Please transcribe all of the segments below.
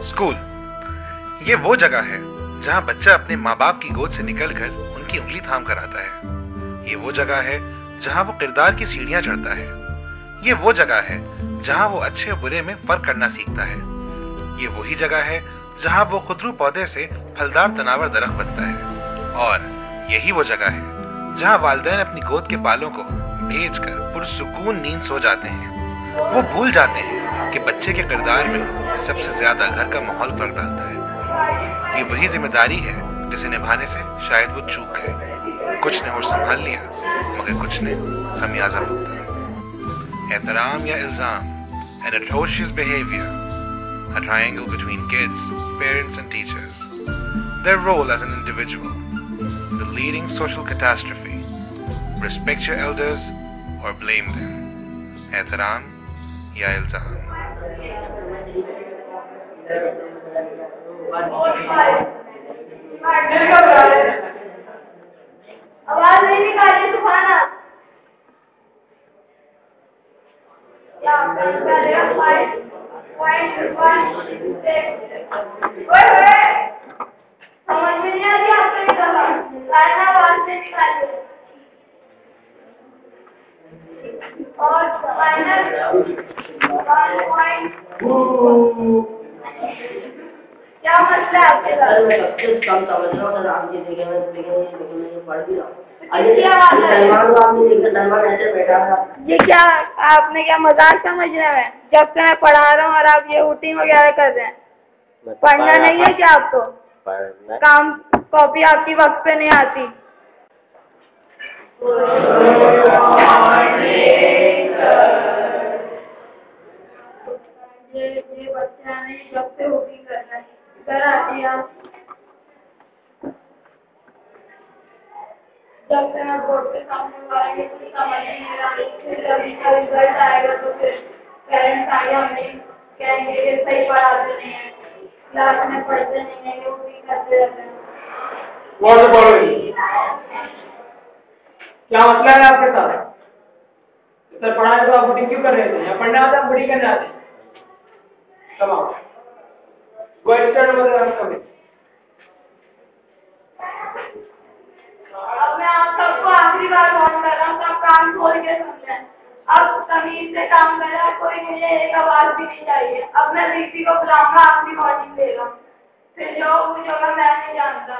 School ये वो जगह है जहां बच्चा अपने माँ बाप की गोद से निकलकर उनकी उंगली थाम कर आता है। ये वो जगह है जहां वो किरदार की सीढ़ियां चढ़ता है। ये वो जगह है जहां वो अच्छे बुरे में फर्क करना सीखता है। ये वही जगह है जहां वो खुदरू पौधे से फलदार तनावर दरख्त बनता है। और यही वो जगह है जहां वालिदैन अपनी गोद के बालों को भेजकर पुरसुकून नींद सो जाते हैं। वो भूल जाते हैं कि बच्चे के किरदार में सबसे ज्यादा घर का माहौल फर्क डालता है। ये वही जिम्मेदारी है जिसे निभाने से शायद वो चूक गए। कुछ ने और संभाल लिया मगर कुछ ने खमियाजा भुगता। एहतराम या इल्जाम, an atrocious behavior, a triangle between kids, parents and teachers, their role as an individual, the leading social catastrophe, respect your elders or blame them, एहतराम या इल्जाम। आवाज नहीं निकाली तूफाना। समझ में नहीं आती आपको आवाज नहीं निकाली और क्या मसला है आपके साथ? कम समझ रहा हूँ आप ये देखेंगे पढ़ भी रहा हूँ। ये क्या आपने क्या मजाक समझना है? जब से मैं पढ़ा रहा हूँ और आप ये रूटीन वगैरह कर रहे हैं। पढ़ना नहीं है क्या आपको? काम कॉपी आपकी वक्त पे नहीं आती। ये बच्चा नहीं जब से होगी करना है इधर आती आप। जब से मैं बोर्ड के सामने मारेंगे कुछ समझ नहीं आ रही। फिर जब इसका रिजल्ट आएगा तो फिर पेरेंट्स आगे हमें कहेंगे कि सही पढ़ाते नहीं है, क्लास में पढ़ते नहीं है, वो भी करते रहते हैं। क्या मसला है आपके साथ? सर पढ़ाए तो आप बुढ़ी क्यों कर रहे थे? या पढ़ने आते बुढ़ी करने आते? Come on. Go and stand over there and come in. अब मैं आप सबको आखिरी बार फोन कर रहा हूँ, सब कान खोल के सुन लें। अब तमीज से काम कर रहा है, कोई मुझे एक आवाज भी नहीं चाहिए। अब मैं दीदी को बुलाऊंगा, अपनी वार्निंग देगा। फिर जो कुछ होगा मैं नहीं जानता।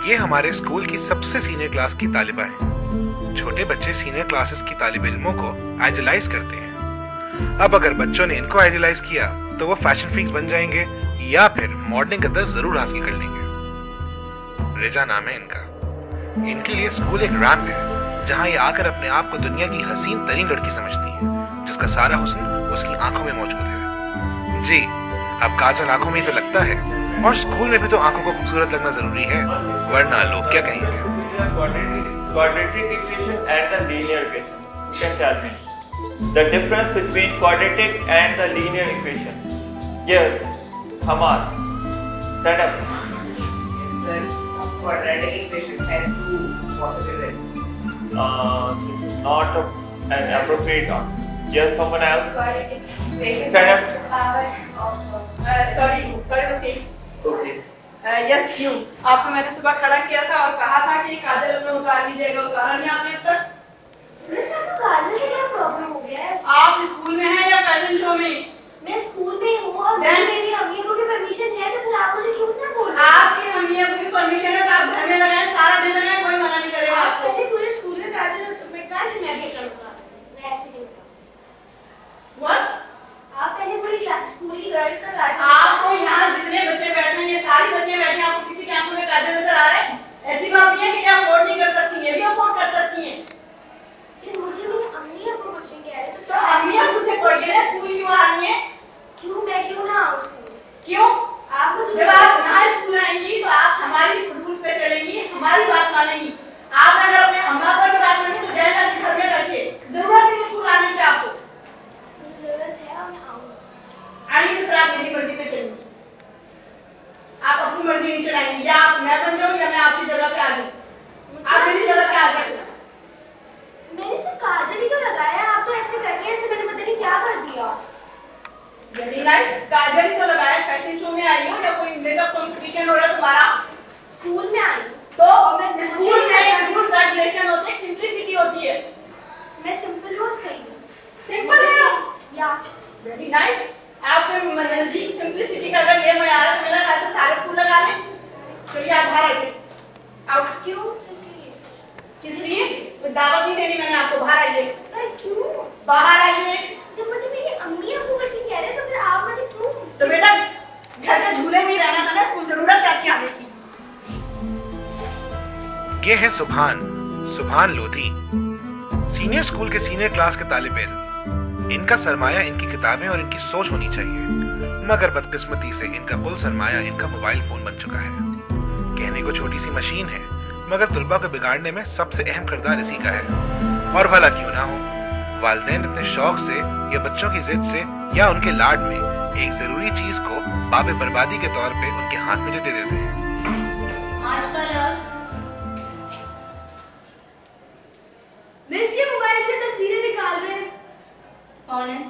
ये हमारे स्कूल की सबसे सीनियर क्लास की तालिबा है। छोटे बच्चे सीनियर क्लासेस की तालिब इल्मों को आइडियलाइज करते हैं। अब अगर बच्चों ने इनको आइडियलाइज किया तो वो फैशन फ्रीक्स बन जाएंगे या फिर मॉडलिंग का दर्ज जरूर हासिल कर लेंगे। रेजा नाम है इनका। इनके लिए स्कूल एक रैंप है जहां ये आकर अपने आप को दुनिया की हसीन तरीन लड़की समझती है, जिसका सारा हुस्न उसकी आंखों में मौजूद है। जी, अब काजल आंखों में तो लगता है और स्कूल में भी तो आंखों को खूबसूरत लगना जरूरी है, वरना लोग क्या कहेंगे। Quadratic equation and the linear equation. You can tell me the difference between quadratic and the linear equation. Yes, Hamad, stand up. Sir, quadratic equation has two possibilities. This is not an appropriate answer. Yes, someone else. Quadratic equation Stand up. is the power of sorry Wasim. Okay. Yes क्यों? आपको मैंने सुबह खड़ा किया था और कहा था कि काजल अपना उतार लीजिएगा, उतारा नहीं आपने अब तक। मिस आपको काजल से क्या प्रॉब्लम हो गया है? आप स्कूल में हैं या फैशन शो में? मैं स्कूल में हूँ और मेरी अम्मी को की परमिशन है, तो फिर आप मुझे क्यों इतना बोल रहे हैं? आपकी मम्मी को भी परमिशन है तो आप घर में लगाए, सारा दिन लगाए, कोई मना नहीं करेगा आपको। पहले पूरे स्कूल का काजल मिटवा फिर मैं भी करूँगा। मैं ऐसे नहीं करूँगा। व्हाट? आप पहले पूरी स्कूल की गर्ल्स का काजल। आपको यहाँ जितने बच्चे बैठे हैं, ये सारी बच्चे बैठे हैं, आपको किसी के आंखों में काजल नजर आ रहा है? ऐसी बात नहीं है कि क्या अफोर्ड नहीं कर सकती, ये भी अफोर्ड कर सकती हैं। जी मुझे मेरी अम्मी आपको कुछ नहीं कह रहे तो अम्मी आप मुझसे पढ़ के स्कूल क्यों आ रही हैं? क्यों मैं क्यों ना आऊँ स्कूल? क्यों? आप मुझे जब आप यहाँ स्कूल आएंगी तो आप हमारी रूल्स पे चलेंगी, हमारी बात मानेंगी। आप अगर अपने अम्मा पर की बात मानेंगी तो जैसा कि घर में रखिए, जरूरत नहीं स्कूल आने की आपको। जरूरत है और मैं आऊँगी। आइए तो आप मेरी मर्जी पे चलेंगी, आप अपनी मर्जी नहीं चलाएंगी। या आप मैं बन जाऊँ या मैं आपकी जगह पे आ जाऊँ। आप मेरी जगह पे आ जाइए। मैंने सिर्फ काजल ही तो लगाया, आप तो ऐसे कर रही हैं, ऐसे मैंने पता नहीं क्या कर दिया। Very nice. काजल ही तो लगाया, फैशन शो में आई हो या कोई मेकअप कंपटीशन हो रहा है तुम्हारा? स्कूल में आई। तो स्कूल में रूल्स रेगुलेशन होते हैं, सिंपलिसिटी होती है। मैं सिंपल हूँ, सही हूँ। सिंपल है या वेरी नाइस। आपके नजदीक सिंपलिसिटी का अगर ये मैं आ रहा तो मेरा ख्याल से सारे स्कूल लगा लें। चलिए आप बाहर आइए। आउट क्यों? इसलिए कोई दावत नहीं देनी मैंने आपको, बाहर आइए। क्यों? बाहर आइए। जब मुझे मेरी अम्मी अब्बू वैसे कह रहे तो फिर आप मुझे क्यों? तो बेटा घर के झूले में ही रहना था ना, स्कूल जरूरत क्या थी आने की? ये है सुभान लोधी, सीनियर स्कूल के सीनियर क्लास के तालिब इल्म। इनका सरमाया इनकी किताबें और इनकी सोच होनी चाहिए, मगर बदकिस्मती से इनका कुल सरमाया इनका मोबाइल फोन बन चुका है। कहने को छोटी सी मशीन है, मगर तुलबा को बिगाड़ने में सबसे अहम किरदार इसी का है। और भला क्यों ना हो, वालिदैन इतने शौक से या बच्चों की जिद से या उनके लाड में एक जरूरी चीज को बाबे बर्बादी के तौर पे उनके हाथ में दे देते हैं। आजकल मिस ये मोबाइल से तस्वीरें निकाल रहे हैं। कौन है?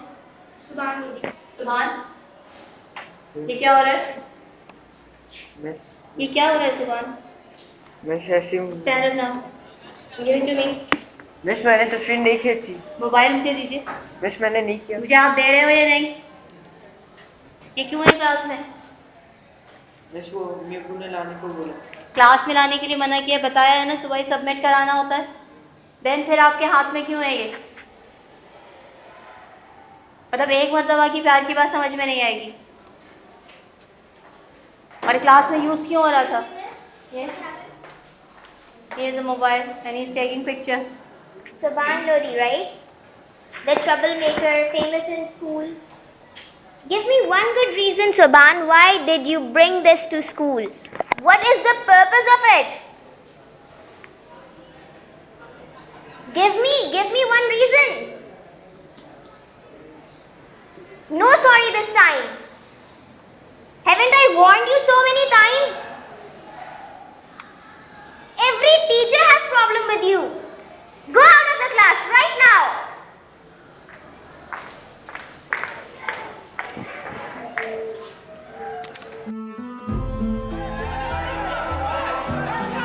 सुभान मेरी। सुभान, ये क्या हो रहा है? ये क्या हो रहा है सुभान? मैं शशिम। Stand up now. Give it to me. Miss मैंने तस्वीर नहीं खींची। मोबाइल मुझे दीजिए। मिस मैंने नहीं किया। मुझे आप दे रहे हो या नहीं? ये क्यों है क्लास में? मिस वो मेरे को ने लाने को बोला। क्लास में लाने के लिए मना किया, बताया है ना, सुबह ही सबमिट कराना होता है। देन फिर आपके हाथ में क्यों है ये? मतलब एक मरतबा की प्यार की बात समझ में नहीं आएगी। और क्लास में यूज क्यों हो रहा था? Yes. Here's a mobile and he's taking pictures. Subhan Lodi, right? The troublemaker, famous in school. Give me one good reason, Subhan, why did you bring this to school? What is the purpose of it? Give me one reason. No sorry this time. Haven't I warned you so many times? Every teacher has problem with you. Go out of the class right now.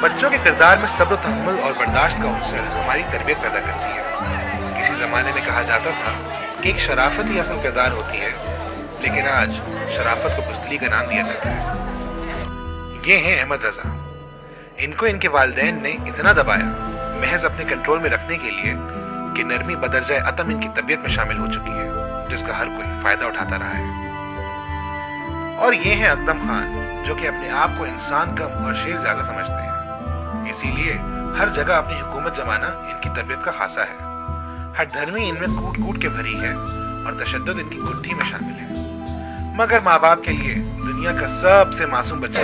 बच्चों के किरदार में सब्र, तहम्मुल और बर्दाश्त का अवसर हमारी तरबियत पैदा करती है। किसी जमाने में कहा जाता था कि एक शराफत ही असल किरदार होती है, लेकिन आज शराफत को बुज़दिली का नाम दिया जाता है। ये हैं अहमद रजा। इनको इनके वालिदैन ने इतना दबाया महज अपने कंट्रोल में रखने के लिए कि नरमी बदरजाए अतम इनकी तबीयत में शामिल हो चुकी है, जिसका हर कोई फायदा उठाता रहा है। और ये हैं अकदम खान, जो कि अपने आप को इंसान कम और शेर ज्यादा समझते हैं। इसीलिए हर जगह अपनी हुकूमत जमाना इनकी तबीयत का खासा है। हर धर्मी इनमें कूट कूट के भरी है और तशद्दुद इनकी गुट्ठी में शामिल है। मगर माँ बाप के लिए दुनिया का सबसे मासूम बच्चा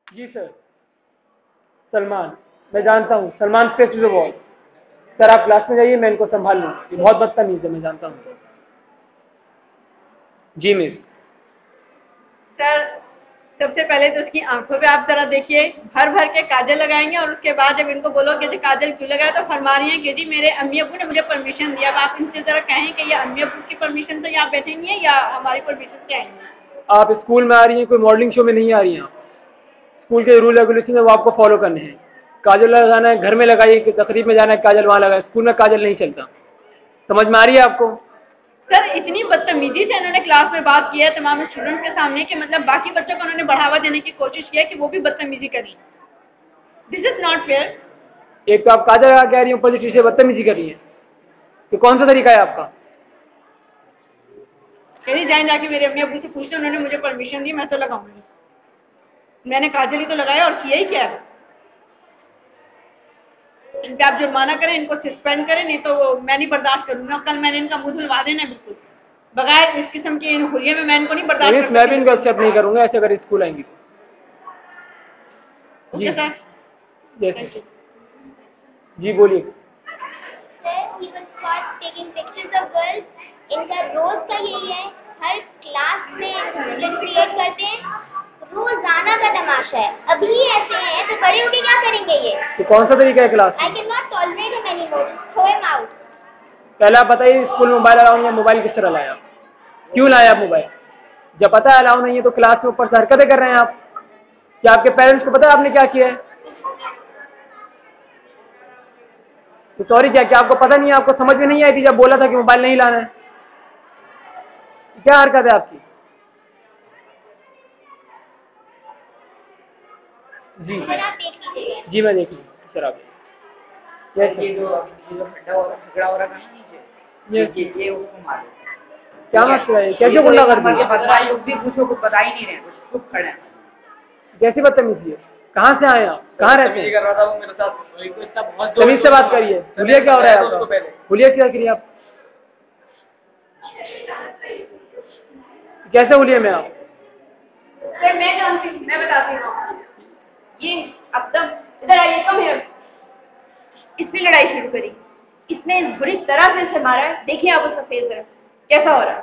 जी सर। सलमान, मैं जानता हूँ Salman face to the wall. Sir आप क्लास में जाइए, मैं इनको संभाल लूँ। ये बहुत बदतमीज है, मैं जानता हूँ। जी मिस। सर सबसे पहले तो उसकी आंखों पे आप जरा देखिए, भर भर के काजल लगाएंगे और उसके बाद जब इनको बोलोगे कि काजल क्यों लगाया तो फरमा रही है कि जी मेरे अम्मी अब्बू ने मुझे परमिशन दिया। अब आप इनसे जरा कहें कि ये अम्मी अब्बू की परमिशन से यहाँ बैठेंगी है या हमारी परमिशन से आएंगी? आप स्कूल में आ रही हैं, कोई मॉडलिंग शो में नहीं आ रही हैं। स्कूल के रूल रेगुलेशन है वो आपको फॉलो करने हैं। काजल लगाना है घर में लगाइए, कि तकरीब में जाना है काजल वहाँ लगाए, स्कूल में काजल नहीं चलता। समझ में आ रही है आपको? सर इतनी बदतमीजी से उन्होंने क्लास में बात की है तमाम स्टूडेंट्स के सामने कि मतलब बाकी बच्चों को उन्होंने बढ़ावा देने की कोशिश की है कि वो भी बदतमीजी करें। This is not fair. एक तो आप काजल लगा कह रही हैं, ऊपर से टीचर बदतमीजी कर रही है, तो कौन सा तरीका है आपका? कहीं जाए जाके मेरे अम्मी अब्बू से पूछते, उन्होंने मुझे परमिशन दी, मैं तो लगाऊंगी। मैंने काजल ही तो लगाया और किया ही क्या है। इनका आप जुर्माना करें, इनको सस्पेंड करें, नहीं तो मैं नहीं बर्दाश्त करूंगा। कल मैंने इनका मुंह धुलवा देना बिल्कुल बगैर इस किस्म की इन हुलिये में। मैं इनको नहीं बर्दाश्त करूंगा। मैं भी इनको एक्सेप्ट नहीं करूंगा ऐसे अगर स्कूल आएंगी। ओके सर, जी बोलिए। इनका रोज का यही है, हर क्लास में कंफ्लिक्ट क्रिएट करते हैं, रोजाना का तमाशा है। अभी ऐसे हैं तो बड़े होके क्या करेंगे ये? तो कौन सा तरीका है class? I cannot tolerate him anymore. Throw him out. पहले आप बताइए स्कूल में मोबाइल अलाउ नहीं है, मोबाइल किस तरह लाया? क्यों लाया आप मोबाइल? जब पता है अलाउ नहीं है तो क्लास में ऊपर से हरकतें कर रहे हैं आप। क्या आपके पेरेंट्स को पता है आपने क्या किया है? तो सॉरी क्या आपको पता नहीं है? आपको समझ में नहीं आई थी जब बोला था कि मोबाइल नहीं लाना है? क्या हरकत है आपकी? जी जी मैं देख लूँ सर। आप ये जो खड्डा हो रहा झगड़ा हो रहा था नीचे, ये उसको मारो। क्या मसला है? कैसे गुंडा कर दी? बदमाश लोग भी कुछ बता ही नहीं रहे, कुछ चुप खड़े हैं। कैसी बदतमीजी है? कहाँ से आए आप? कहाँ रहते हैं? कर रहा था वो मेरे साथ, तो इतना बहुत तमीज से बात करिए। हुलिया क्या हो रहा है आपका? हुलिया क्या करिए आप? कैसे हुलिया में आप? सर मैं जानती हूँ, मैं बताती हूँ। ये अब तक इधर आइए, कम है। इसने लड़ाई शुरू करी, इसने बुरी तरह से इसे मारा है। देखिए आप उसका फेस है कैसा हो रहा है।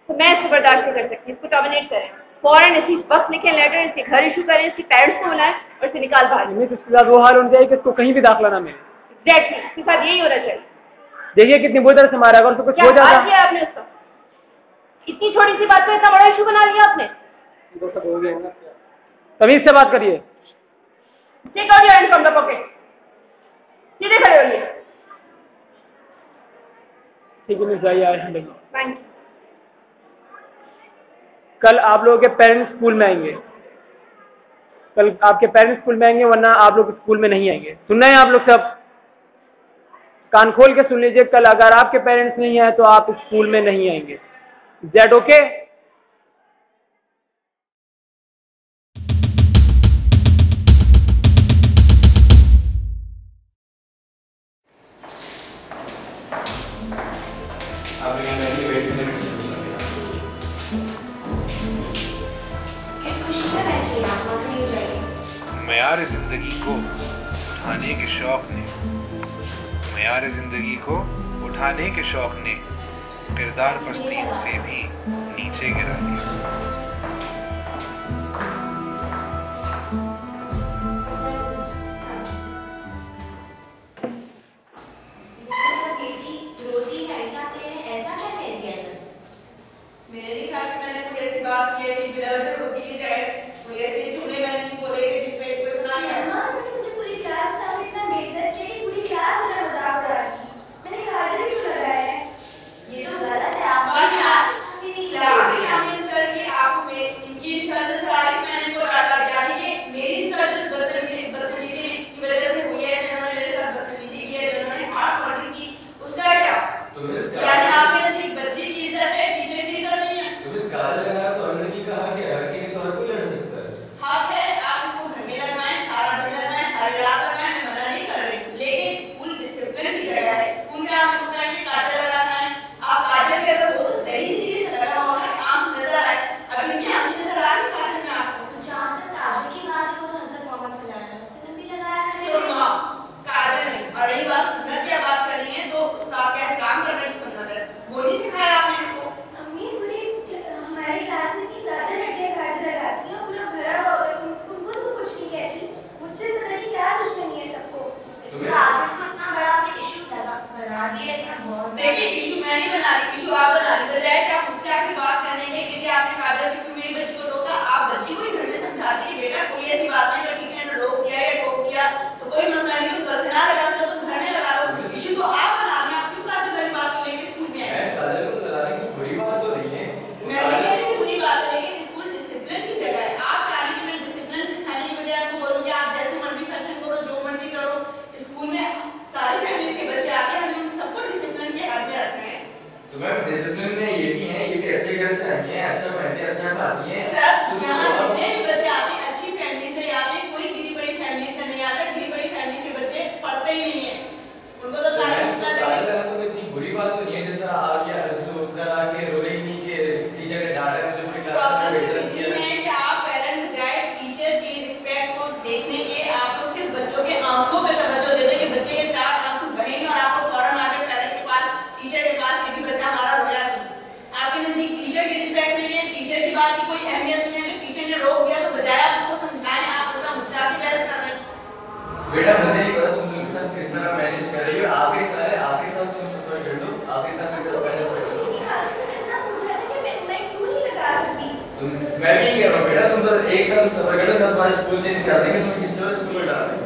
तो मैं इसको बर्दाश्त नहीं कर सकती, इसको टर्मिनेट करें फौरन। इसी वक्त लिखें लेटर, इसके घर इशू करें, इसके पेरेंट्स को बुलाएं और इसे निकाल बाहर। इसके साथ वो हाल होना चाहिए कि इसको कहीं भी दाखिला ना मिले। एग्जैक्टली, इसके साथ यही होना चाहिए। देखिए कितनी बुरी तरह से मारा, अगर उसको कुछ हो जाता। किया आपने इसको? इतनी छोटी सी बात पे इतना बड़ा इशू बना लिया आपने। तमीज से बात करिए। Take out your hand from the pocket. सीधे खड़े होइए। ठीक है मिस भाई, आए थैंक यू। कल आप लोगों के पेरेंट्स स्कूल में आएंगे, कल आपके पेरेंट्स स्कूल में आएंगे, वरना आप लोग स्कूल में नहीं आएंगे। सुन रहे हैं आप लोग सब? कान खोल के सुन लीजिए। कल अगर आपके पेरेंट्स नहीं आए तो आप स्कूल में नहीं आएंगे। Is that okay? मयार जिंदगी को उठाने के शौक ने, मयार जिंदगी को उठाने के शौक ने किरदार पस्ती से भी नीचे गिरा दिया। स्कूल चेंज कर देंगे तो किस तरह स्कूल में डाल देंगे?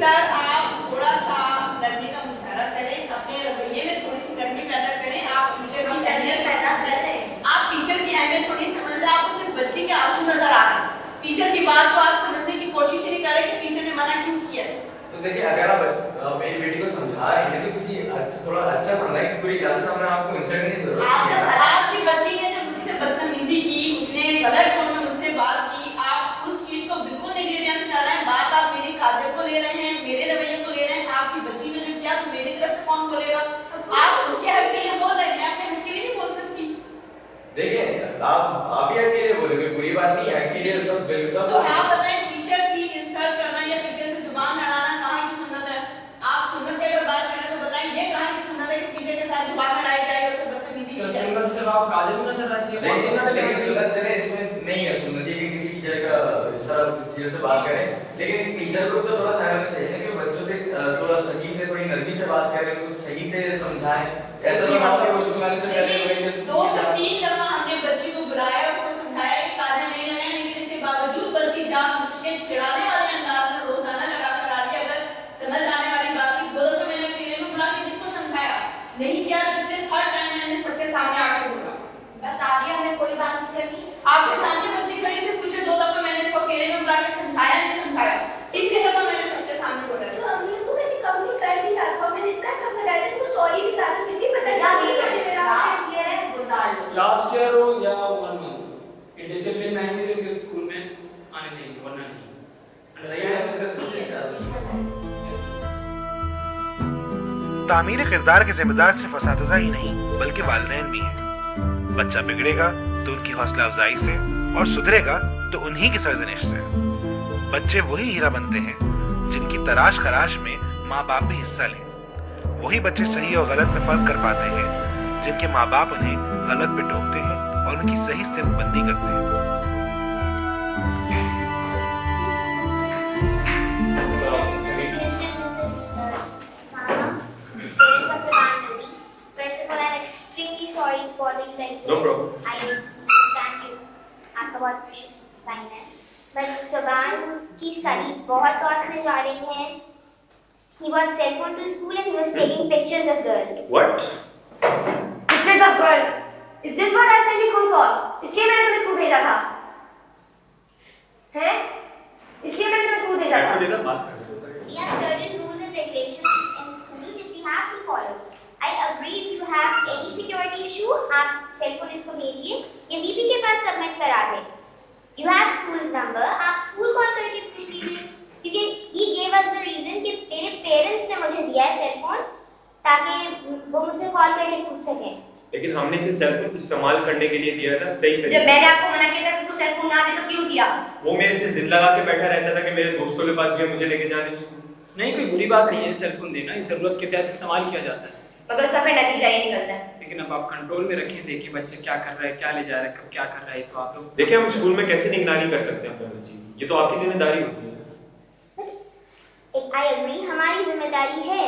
सर आप थोड़ा सा नरमी का मुजाहरा करें, अपने रवैये में थोड़ी सी नरमी पैदा करें। आप टीचर की अहमियत पैदा कर रहे हैं, आप टीचर की अहमियत थोड़ी समझ रहे हैं, आपको सिर्फ बच्चे के आंसू नजर आ रहे हैं। टीचर की बात को आप समझने की कोशिश नहीं कर रहे कि टीचर ने मना क्यों किया। तो देखिए अगर आप मेरी बेटी को समझा रहे हैं तो किसी थोड़ा अच्छा समझाएं कि पूरी क्लास में आपको इंसल्ट करने की जरूरत नहीं है। आपकी बच्ची ने जो मुझसे बदतमीजी की, उसने गलत टोन में मुझसे बात की, आप उस चीज को बिल्कुल नेग्लिजेंस कर रहे हैं। बात आप मेरी काजल को ले रहे हैं, मेरे रवैये को ले रहे हैं। आपकी बच्ची ने जो किया तो मेरी तरफ से कौन बोलेगा? आप उसके हक के लिए बोल रहे हैं, मैं अपने हक के लिए नहीं बोल सकती। देखिए आप ही अकेले बोलोगे, बुरी बात नहीं है, अकेले सब तो आप बताएं टीचर की इंसल्ट करना या टीचर से जुबान लड़ाना कहाँ की सुन्नत है? आप सुन्नत की अगर बात करें तो बताएं ये कहाँ की सुन्नत है कि टीचर के साथ जुबान लड़ाई जाए और उससे बदतमीजी की जाए? सुन्नत सिर्फ आप काजल में नजर आती है। नहीं सुन्नत, लेकिन सुन्नत चले इसमें नहीं है। सुन्नत ये कि किसी टीचर का इस तरह टीचर से बात करें, लेकिन टीचर को तो थोड़ा ख्याल रखना चाहिए कि बच्चों से थोड़ा सही से थोड़ी नरमी से बात करें, उनको सही से समझाएं। ऐसा नहीं होता कि उसको आने से पहले 2 से 3 दफा हमने बच्ची को बुलाया, उसको समझाया कि काजल नहीं लगाए, लेकिन इसके बावजूद बच्ची जानबूझ के चिढ़ाने वाले अंदाज में रोजाना लगा कर आ रही है। अगर समझ आने वाली बात की 2 दफा मैंने अकेले में बुला के जिसको समझाया नहीं किया, तो इसलिए 3rd टाइम मैंने सबके सामने आके बोला। बस आगे हमें कोई बात नहीं करनी, आपके सामने बच्ची खड़ी से पूछे 2 दफा मैंने इसको अकेले में बुला के समझाया नहीं समझाया, तीसरी दफा मैंने सबके सामने बोला। तो अम्मी को मैंने कम नहीं कर दिया था, मैंने इतना कम लगाया था, तो सॉरी भी कहा था, क्योंकि पता चला कि मेरा लास्ट ईयर है, गुजार लो। लास्ट ईयर हो या 1 मंथ ये डिसिप्लिन में आएंगे तो स्कूल में आने देंगे, वरना नहीं। तामीर किरदार के जिम्मेदार सिर्फ असातिज़ा ही नहीं बल्कि वालिदैन भी हैं। बच्चा बिगड़ेगा तो उनकी हौसला अफजाई से और सुधरेगा तो उन्हीं की सरजनिश से। बच्चे वही हीरा बनते हैं जिनकी तराश खराश में माँ बाप भी हिस्सा लें। वही बच्चे सही और गलत में फर्क कर पाते हैं जिनके माँ बाप उन्हें गलत पे टोकते हैं और उनकी सही सिमतबंदी करते हैं। No problem. I understand you. आपका बहुत प्रेशियस टाइम है, बस सुबान की स्टडीज बहुत कॉस्ट में जा रही हैं। He brought cell phone to school and he was taking pictures of girls. What? Pictures of girls. Is this what I sent you school for? इसलिए मैंने तुम्हें स्कूल भेजा था, हैं? इसलिए मैंने तुम्हें स्कूल भेजा था। We have certain rules and regulations in school which we have to follow. I agree if you have any security issue, आप सेल पुलिस को भेजिए या बीबी के पास सबमिट करा दें। You have school's number, आप स्कूल कॉल करके पूछ लीजिए, क्योंकि he gave us the reason कि तेरे पेरेंट्स ने मुझे दिया है सेल फोन ताकि वो मुझसे कॉल करके पूछ सकें। लेकिन हमने इसे सेल फोन इस्तेमाल करने के लिए दिया था, सही जब मैंने आपको मना किया था कि उसको सेल फोन ना दे तो क्यों दिया? वो मेरे से जिद लगा के बैठा रहता था कि मेरे दोस्तों के पास मुझे लेके जाने। नहीं, कोई बुरी बात नहीं है सेल फोन देना, जरूरत के तहत इस्तेमाल किया जाता है, मगर उसका नतीजा ये निकलता है। लेकिन अब आप कंट्रोल में रखिए, देखिए बच्चे क्या कर रहा है, क्या ले जा रहा है, कब क्या कर रहा है। तो आप लोग देखिए हम स्कूल में कैसे निगरानी कर सकते हैं अपने बच्चे की, ये तो आपकी जिम्मेदारी होती है। I agree, हमारी जिम्मेदारी है,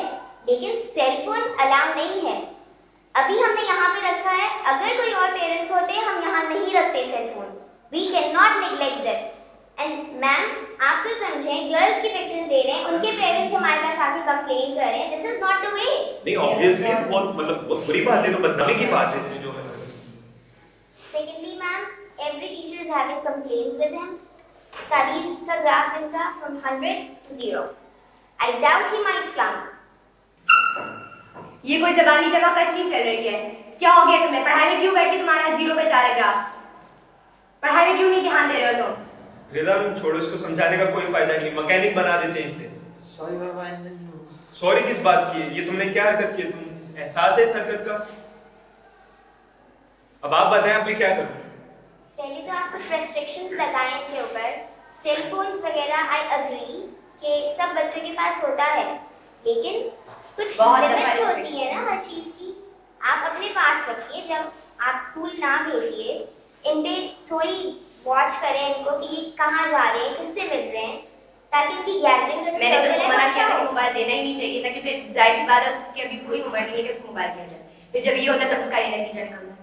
लेकिन सेल फोन अलाउ नहीं है। अभी हमने यहाँ पे रखा है, अगर कोई और पेरेंट्स होते हम यहाँ नहीं रखते cell phone. We cannot neglect this. And ma'am आप तो समझें, गर्ल्स की पिक्चर्स दे रहे हैं, उनके पेरेंट्स हमारे पास आके कंप्लेन कर रहे हैं। This is not the way. नहीं ऑब्वियसली बहुत बहुत बुरी बात है, तो बदनामी की बात है जो है। Secondly, ma'am, every teacher is having complaints with him. Studies का ग्राफ इनका from 100 to 0. I doubt he might flunk. ये कोई जबानी जगह कश्ती चल रही है। क्या हो गया तुम्हें? पढ़ाई में क्यों बैठ के तुम्हारा 0 पे जा रहा है ग्राफ? पढ़ाई में क्यों नहीं ध्यान दे रहे हो तुम? रिदा छोड़ो, इसको समझाने का कोई फायदा नहीं, मैकेनिक बना देते हैं इसे। सॉरी बाबा। सॉरी किस बात की? ये तुमने क्या हरकत की? तुम एहसास है इस हरकत का? अब आप बताएं आप क्या करो? पहले तो आप कुछ रेस्ट्रिक्शंस लगाएं इनके ऊपर। सेल फोन्स वगैरह आई अग्री कि सब बच्चों के पास होता है, लेकिन कुछ लिमिट्स होती है ना हर चीज की। आप अपने पास रखिए, जब आप स्कूल ना भेजिए इन पे थोड़ी वॉच करें इनको कि कहाँ जा रहे हैं, किससे मिल रहे हैं, ताकि इनकी गैदरिंग का मैंने तो मना किया था कि मोबाइल देना ही नहीं चाहिए था, क्योंकि जाहिर सी बात है उसकी अभी कोई उम्र नहीं है कि उसको मोबाइल दिया जाए। फिर जब ये होता है तब उसका ये नतीजा निकलता है।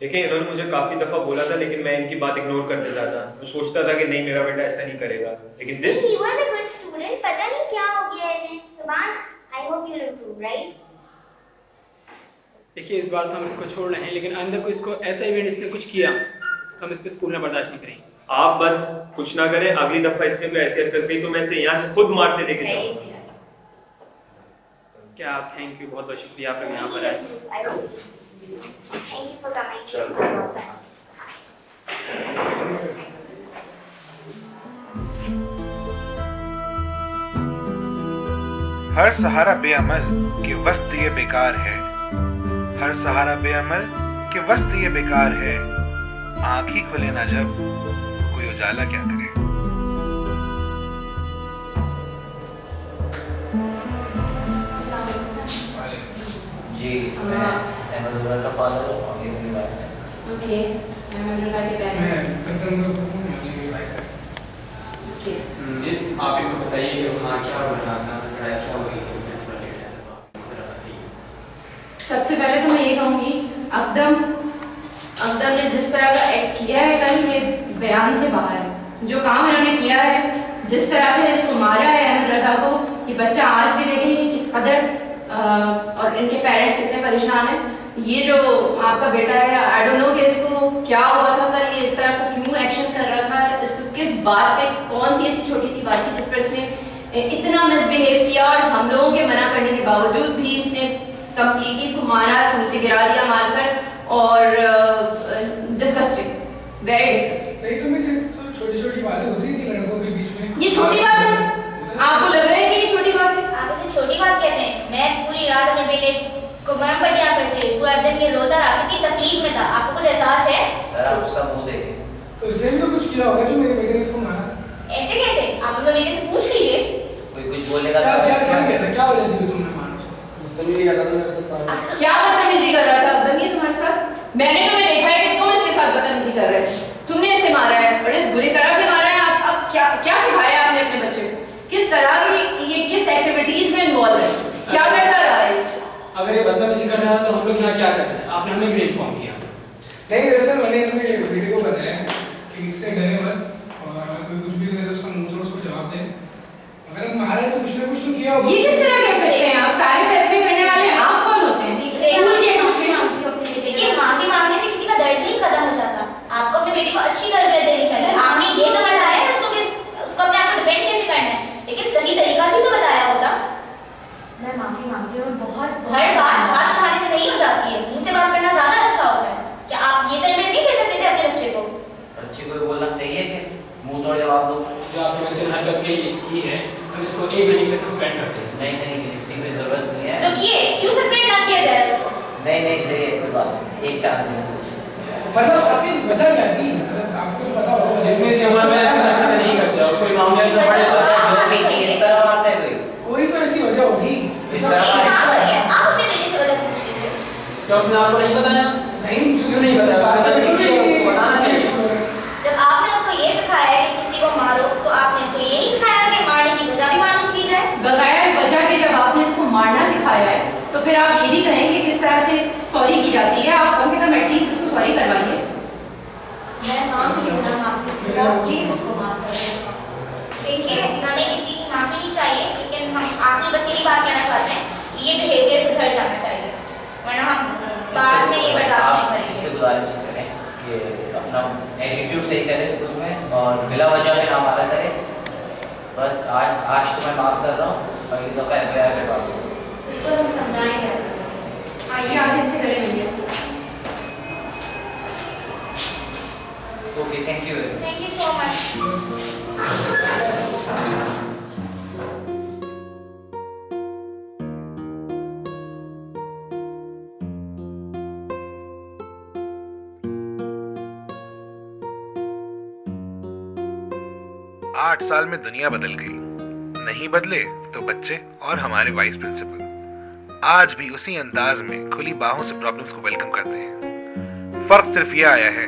देखिए, इन्होंने मुझे काफी दफा बोला था, लेकिन मैं इनकी बात इग्नोर कर देता था। मैं सोचता था कि नहीं, मेरा बेटा ऐसा नहीं करेगा, लेकिन this He was a good student. पता नहीं क्या हो गया है सुभान. I hope you'll improve, right? देखिए, इस बार तो हम इसको छोड़ रहे हैं, लेकिन अंदर को इसको ऐसा इवेंट इसने कुछ किया तो हम इसको स्कूल में बर्दाश्त नहीं करेंगे। आप बस कुछ ना करें, अगली दफा इसने कोई ऐसी हरकत की तो मैं इसे यहाँ से खुद मारते लेके जाऊंगा। क्या आप, थैंक यू, बहुत बहुत शुक्रिया आपका यहाँ पर आए। Thank you for coming. हर सहारा बेअमल कि वस्त ये बेकार है, हर सहारा बेअमल कि वस्त ये बेकार है, आँख ही खुले ना जब कोई उजाला क्या करे। जी, मैं अहमद रजा का फादर हूँ और ये मेरी वाइफ है। ओके, अहमद रजा के पेरेंट्स। मिस, आप इनको बताइए कि वहाँ क्या हो रहा था, लड़ाई क्या हो रही थी, मैं थोड़ा लेट आया था तो आप मुझे बताइए। सबसे पहले तो मैं ये कहूँगी, अकदम ने जिस तरह का एक्ट किया है कल, ये बयान से बाहर है। जो काम इन्होंने किया है, जिस तरह से इसको मारा है अहमद रजा को, ये बच्चा आज भी देखेंगे किस कदर और इनके पेरेंट्स कितने परेशान हैं। ये जो आपका बेटा है, आई डोंट नो कि इसको क्या हुआ था कल, ये इस तरह का क्यों एक्शन कर रहा था, इसको किस बात पे, कौन सी ऐसी छोटी सी बात थी जिस पर इसने इतना मिसबिहेव किया और हम लोगों के मना करने के बावजूद भी इसने कंप्लीटली इसको मारा, इसको नीचे गिरा दिया मारकर। और डिस्गस्टिंग, वेरी डिस्गस्टिंग। नहीं तो मैं छोटी छोटी बातें होती थी लड़कों के बीच में। ये छोटी बात है? आपको लग रहा है कि ये छोटी बात है? आप इसे छोटी बात कहते हैं? मैं पूरी रात अपने बेटे को मरम पट्टियां करती, पूरा दिन ये रोता रहा, कितनी तकलीफ में था। आपको कुछ एहसास है? सर, आप उसका मुंह देखें। तो इसने भी तो कुछ किया होगा जो मेरे बेटे ने इसको मारा। ऐसे कैसे? आप अपने बेटे से पूछ लीजिए। कोई कुछ बोलेगा क्या तो क्या क्या कहता, क्या वजह थी तुमने मारा उसको? क्या बदतमीजी कर रहा था अब्दुल ये तुम्हारे साथ? मैंने तुम्हें देखा है कि तुम इसके साथ बदतमीजी कर रहे हो, तुमने इसे मारा है और इस बुरी तरह से मारा है। अब क्या क्या सिखाया आपने अपने बच्चे को? किस तरह की ये किस एक्टिविटीज में इन्वॉल्व है, क्या करता रहा है? अगर ये बदतमीजी कर रहा है तो हम लोग यहाँ क्या कर रहे हैं? आपने हमें भी इन्फॉर्म किया। नहीं दरअसल मैंने अपने बेटे को बताया कि इससे डरे मत, और अगर कोई कुछ भी करे तो उसका मुंह तोड़ उसको जवाब दे। अगर मारा है तो कुछ ना कुछ तो किया होगा। ये किस तरह कह सकते हैं आप? सारे फैसले करने वाले आप कौन होते हैं? स्कूल के एडमिनिस्ट्रेशन। देखिए, माफी मांगने से किसी का दर्द नहीं खत्म हो जाता। आपको अपने बेटे को अच्छी तरबियत देनी चाहिए। आपने ये तो बताया है उसको अपने आप को डिपेंड कैसे करना है, लेकिन सही तरीका भी तो बताया होता। मैं माफी मांगती हूँ, बहुत हर बात हाथ उठाने से नहीं हो जाती है, मुंह से बात करना ज्यादा अच्छा होता है। क्या आप ये तरबियत नहीं दे सकते थे अपने बच्चे को? बच्चे को बोलना सही है कि मुंह तोड़ जवाब दो? जो आपके बच्चे ने हरकत की है तो इसको 1 महीने में सस्पेंड करते हैं। नहीं, इसकी कोई जरूरत नहीं है। रुकिए, क्यों सस्पेंड ना किया जाए उसको? नहीं, सही है, कोई बात नहीं, 1-4 दिन। मतलब आपकी वजह क्या थी? मतलब आपको तो पता होगा। जितने से उम्र में ऐसे हरकत नहीं करते और कोई मामला इतना बड़े इस तरह मारता है कोई तो ऐसी वजह होगी। इस तरह आप अपने बेटे से वजह पूछ लीजिए। क्या उसने आपको नहीं बताया? नहीं, क्यों नहीं बताया? उसको बताना चाहिए। जब आपने उसको ये सिखाया है कि किसी को मारो, तो आपने उसको ये नहीं सिखाया कि मारने की वजह भी मालूम की जाए? बगैर वजह के जब आपने इसको मारना सिखाया है तो फिर आप ये भी कहें कि किस तरह से सॉरी की जाती है। आप कम से कम एटलीस्ट उसको सॉरी करवाइए। मैं माफ करना, माफी प्लीज उसको माफ कर दें। देखिए, हमें किसी की माफी नहीं चाहिए, लेकिन हम आखिरी बस यही बात कहना चाहते हैं कि ये बिहेवियर सुधर जाना चाहिए, वरना हम बाद में ये बर्दाश्त नहीं करेंगे। इससे गुजारिश करें कि अपना एटीट्यूड सही करें स्कूल में और बिला वजह के ना मारा करें। बस आज तो मैं माफ कर रहा हूँ, अगली दफा FIR करवा दूँ। बिल्कुल, हम समझाएंगे। आइए आप इनसे गले मिलिए। Okay, thank you so much. 8 साल में दुनिया बदल गई, नहीं बदले तो बच्चे और हमारे वाइस प्रिंसिपल आज भी उसी अंदाज में खुली बाहों से प्रॉब्लम्स को वेलकम करते हैं। फर्क सिर्फ ये आया है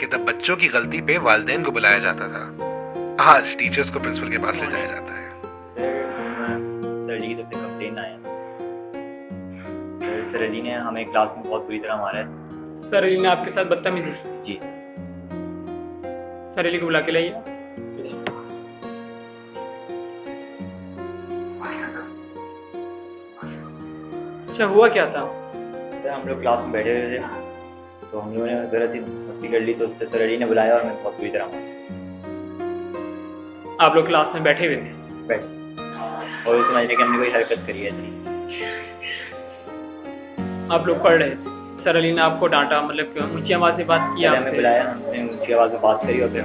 कि तब बच्चों की गलती पे वालिदैन को बुलाया जाता था, आज टीचर्स को प्रिंसिपल के पास ले जाया जाता है। सर जी की तरफ से कंप्लेन आया। सर अली ने हमें क्लास में बहुत बुरी तरह मारा है। सर अली ने आपके साथ बदतमीजी जी। सर अली को बुला के लाइए। अच्छा हुआ क्या था? सर हम लोग क्लास में बैठे हुए थे तो हम लोगों ने गलती मस्ती कर ली तो उससे सर अली ने बुलाया और मैं बहुत बुरी तरह मारा। आप लोग क्लास में बैठे हुए थे? और उस समझने की हमने कोई हरकत करी है नहीं। आप लोग पढ़ रहे थे, सर अली ने आपको डांटा, मतलब ऊंची आवाज से बात की? हमें बुलाया, हमने ऊंची आवाज में बात करी और फिर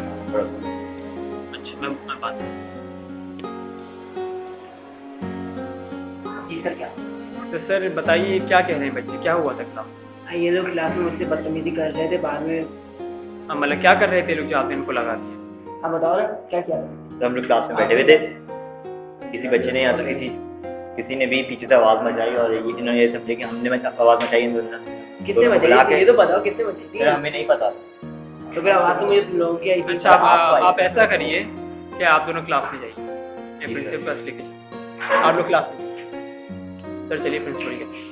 अच्छा मैं बात जी सर क्या? तो सर बताइए क्या कह रहे हैं बच्चे, क्या हुआ था क्लास? ये लोग क्लास में मुझसे बदतमीजी कर रहे थे, बाद में मतलब क्या कर रहे थे लोग जो आपने इनको लगा दिया? आप बताओ ना क्या किया? तो हम लोग क्लास में बैठे हुए थे, किसी बच्चे ने या तो किसी ने भी पीछे से आवाज मचाई और इन्होंने ये समझे कि हमने आवाज मचाई। कितने बजे? ये तो बताओ कितने बजे थी? हमें नहीं पता। तो फिर आवाज तो मुझे लोगों की आई थी। अच्छा आप ऐसा करिए कि आप दोनों क्लास में जाइए, प्रिंसिपल लेके आप लोग क्लास में। सर चलिए प्रिंसिपल के।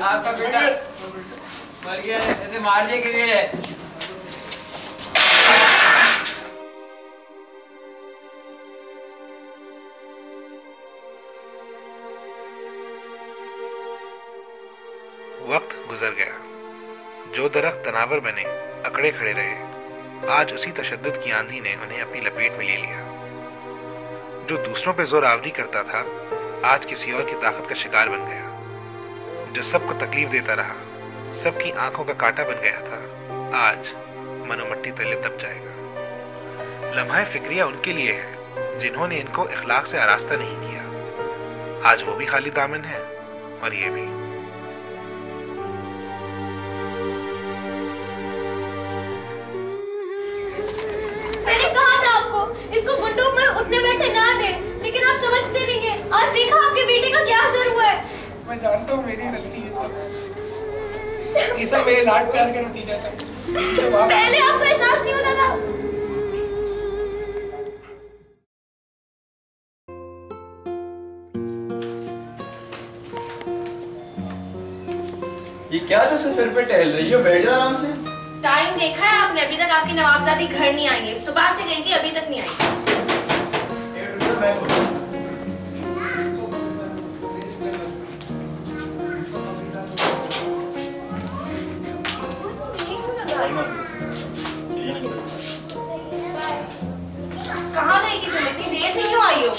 आपका बेटा मर गया, ऐसे मार दिया किसी ने? वक्त गुजर गया। जो दरख्त तनावर बने अकड़े खड़े रहे, आज उसी तशद्दुद की आंधी ने उन्हें अपनी लपेट में ले लिया। जो दूसरों पे जोर आवरी करता था, आज किसी और की ताकत का शिकार बन गया। जो सबको तकलीफ देता रहा, सबकी आंखों का कांटा बन गया था, आज मनो मट्टी तले दब जाएगा। लम्हा फिक्रिया उनके लिए है जिन्होंने इनको इखलाक से आरास्ता नहीं किया। आज वो भी खाली दामन है और ये भी। मैंने कहा था आपको इसको गुंडों में उठने बैठने ना दे, लेकिन आप समझते नहीं है। आज देखा आपके बेटे का क्या असर हुआ है। मैं जानता हूँ मेरी गलती है सब, ये सब मेरे लाड प्यार का नतीजा था। पहले आपको एहसास नहीं होता था? ये क्या जो सिर पे टहल रही हो? बैठ जाओ आराम से। टाइम देखा है आपने? अभी तक आपकी नवाबजादी घर नहीं आई है। सुबह से गई थी, अभी तक नहीं आई। कहाँ गई थी तुम? इतनी देर से क्यों आई हो?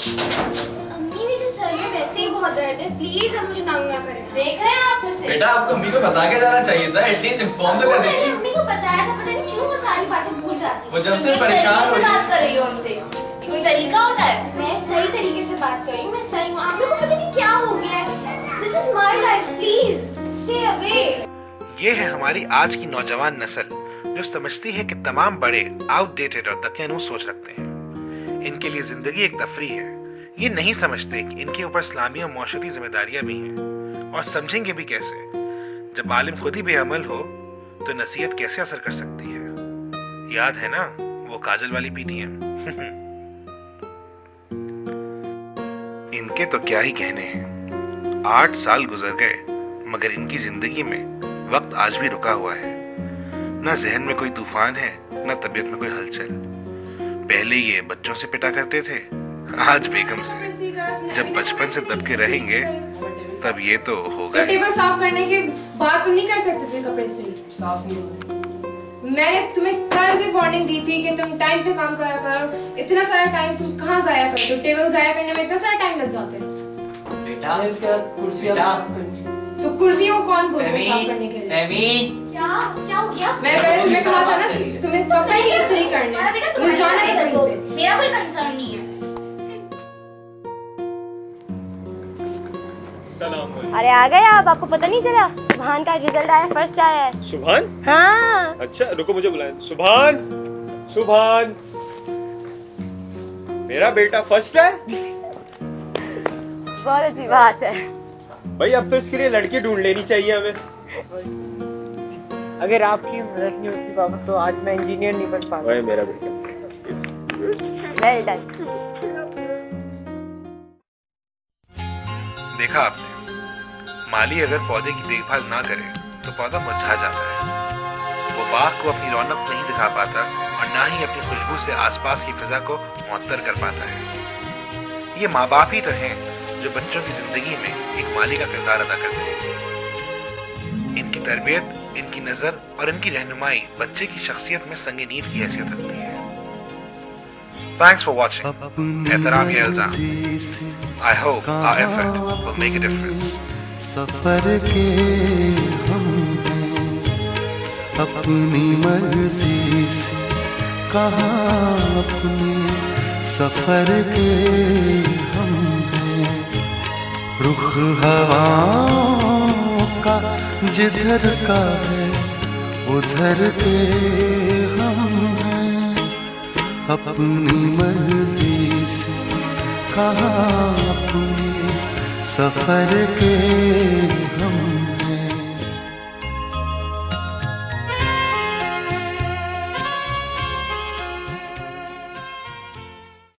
अम्मी मेरे सर में वैसे ही बहुत दर्द है, प्लीज अब मुझे तंग ना करें। देख रहे हैं आप कैसे? बेटा आपको अम्मी को बता के जाना चाहिए था, एटलीस्ट इन्फॉर्म तो कर देती। अम्मी को बताया था, पता नहीं क्यों वो सारी बातें भूल जाती। वो जब से परेशान हो रही है। बात कर रही हो हमसे, ये कोई तरीका होता है? मैं सही तरीके से बात कर रही हूँ, मैं सही हूँ। आप लोगों को पता नहीं क्या हो गया है। This is my life, please stay away. ये है हमारी आज की नौजवान नस्ल जो समझती है कि तमाम बड़े आउटडेटेड और दकियानूस सोच रखते हैं। इनके लिए जिंदगी एक तफरी है। ये नहीं समझते कि इनके ऊपर इस्लामी और मौशरती जिम्मेदारियां भी हैं, और समझेंगे भी कैसे। जब आलिम खुद ही बेअमल हो तो नसीहत कैसे असर कर सकती है? याद है ना वो काजल वाली पीटीएम? इनके तो क्या ही कहने हैं। 8 साल गुजर गए मगर इनकी जिंदगी में वक्त आज भी रुका हुआ है। ना जहन में कोई तूफान है, ना तबीयत में कोई हलचल। पहले ये बच्चों से पिटा करते थे, आज बेगम से। जब बचपन से दबके रहेंगे तब ये तो होगा। तो टेबल साफ करने के बाद तुम नहीं कर सकते थे कपड़े से? साफ नहीं हो। मैंने तुम्हें कल भी वार्निंग दी थी कि तुम टाइम पे काम करा करो। इतना सारा टाइम तुम कहाँ जाया करते हो? टेबल जाया करने में इतना सारा टाइम लग जाता है। बेटा इसके बाद कुर्सी तो कुर्सी को कौन बोलता है साफ करने के लिए? क्या हो गया? मैं पहले तुम्हें कहा था ना कि तुम्हें कपड़े ही इस्त्री करने हैं। मुझे जाना है कहीं पे। मेरा कोई कंसर्न नहीं है। अरे आ गए आप, आपको पता नहीं चला? सुभान का रिजल्ट आया, फर्स्ट आया है। सुभान? हाँ। अच्छा रुको, मुझे बुलाएं। सुभान, सुभान, मेरा बेटा फर्स्ट है। बहुत अच्छी बात है भाई, अब तो इसके लिए लड़की ढूंढ लेनी चाहिए हमें। अगर आपकी मदद नहीं होती पापा तो आज मैं इंजीनियर नहीं बन पाता। वही मेरा बेटा। Well done. देखा आपने, माली अगर पौधे की देखभाल ना करे तो पौधा मुरझा जाता है। वो बाग को अपनी रौनक नहीं दिखा पाता और ना ही अपनी खुशबू से आसपास की फिजा को मुअत्तर कर पाता है। ये माँ बाप ही तो हैं जो बच्चों की जिंदगी में एक माली का किरदार अदा करते हैं। इनकी तरबियत, इनकी नजर और इनकी रहनुमाई बच्चे की शख्सियत में संग नींद की हैसियत रखती है। Thanks for watching. एहतराम ये इल्जाम। I hope our effort will make a difference. सफर के हम हैं, अपनी मर्जी से कहाँ अपने सफर के हम हैं। रुख हवाओं का जिधर का है उधर के हम हैं, अपनी मर्जी से कहाँ अपने सफर के